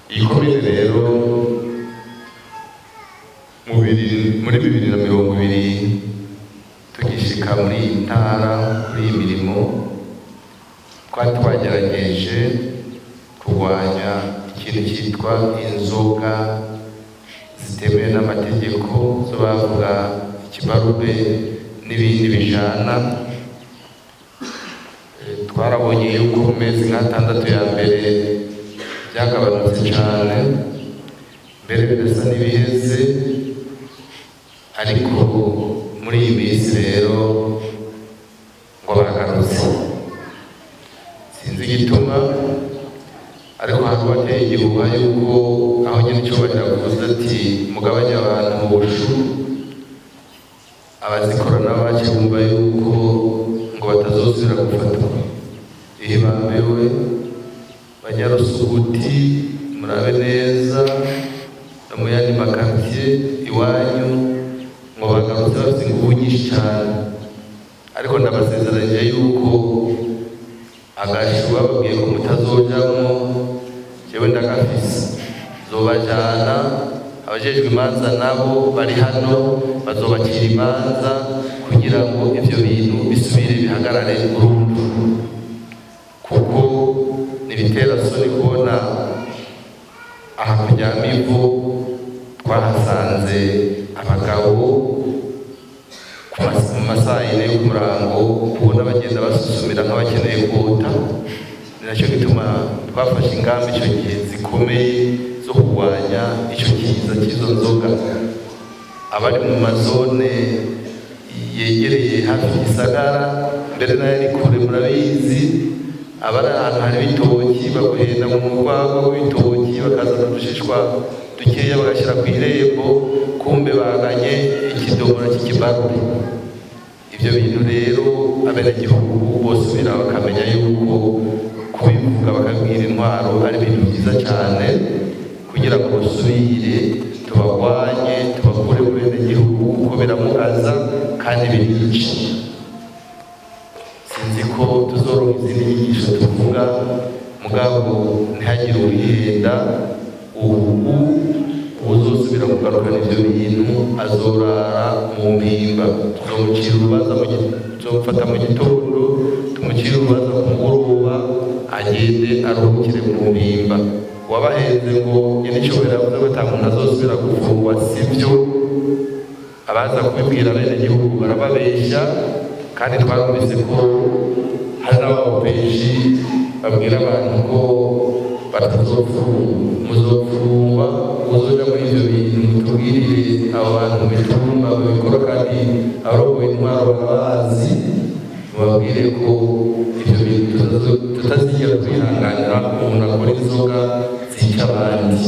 ikomeye rero muri 2020 tugishika muri iyi ntara kuri iyi mirimo twagerageje kurwanya ikintu cyitwa inzoga zitemewe n'amategeko zo bavuga ikibarube n'ibindi bijana. Twarabonye yuko mu mezi nk'atandatu ya mbere byagabanutse cyane, mbere bigasa n'ibiheze, ariko muri iyi minsi rero ngo bagarutse. Sinzi igituma, ariko hari bateye igihuha yuko aho nyine icyubahiro avuze ati mugabanye abantu mu bushu, abazikora nabo baciye bumva yuko ngo batazosubira gufatwa. Iyo bambewe Banyarusuguti, murabe neza no mu yandi makaritiye iwanyu ngo bagarutse bafite ingufu nyinshi cyane, ariko ndabasezeranye yuko agashu bababwiye ko mutazojamo jewe ndagafise. Zobajana abajejwe imanza nabo bari hano bazobacira imanza kugira ngo ivyo bintu bisubire bihagarare burundu, kuko nibitera soni kubona aha Kuryamivu twahasanze abagabo mu masaha yine y'umurango ubona bagenda basusumira nk'abakeneye kota. Ni nacyo gituma twafashe ingamba icyo gihe zikomeye zo kurwanya icyo kiza cy'izo nzoga. Abari mu mazone yegereye hafi gisagara, mbere nayo ari kure murabizi, abari ahantu hari ibitoki baguhenda mu murwago w'ibitoki bakazana udushishwa dukeya bagashyira ku irembo, kumbe baganye ikidomora cy'ikibarure. Ibyo bintu rero abenegihugu bose bakamenya yuko kubivuga bakabwira intwaro ari ibintu byiza cyane, kugira ngo basubire tubagwanye tubakure mu benegihugu kuko biramugaza kandi birica. Sinzi ko tuzoronka izindi nyigisho tuvuga, mugabo ntihagire uwihenda. Ubu uzosubira kugarukana ibyo bintu azorara mu mpimba. Tuzomucira urubanza tuzomufata mu gitondo, tumucire urubanza ku mugoroba, agende aruhukire mu mpimba. Wabahenze ngo nyine icyubahiro yavuze ko nta muntu azosubira gufungwa, sibyo. Abaza kubibwira abenegihugu barababeshya, kandi twarumvise ko hari n'ababeshi babwira abantu ko muzofungwa, muzoja muri ibyo bintu. Tubwirire abo bantu mu mitumba babikora kandi abarongoye intwaro barabazi, mubabwire ko ibyo bintu tutazigera kwihanganira umuntu akora inzoga zica abandi.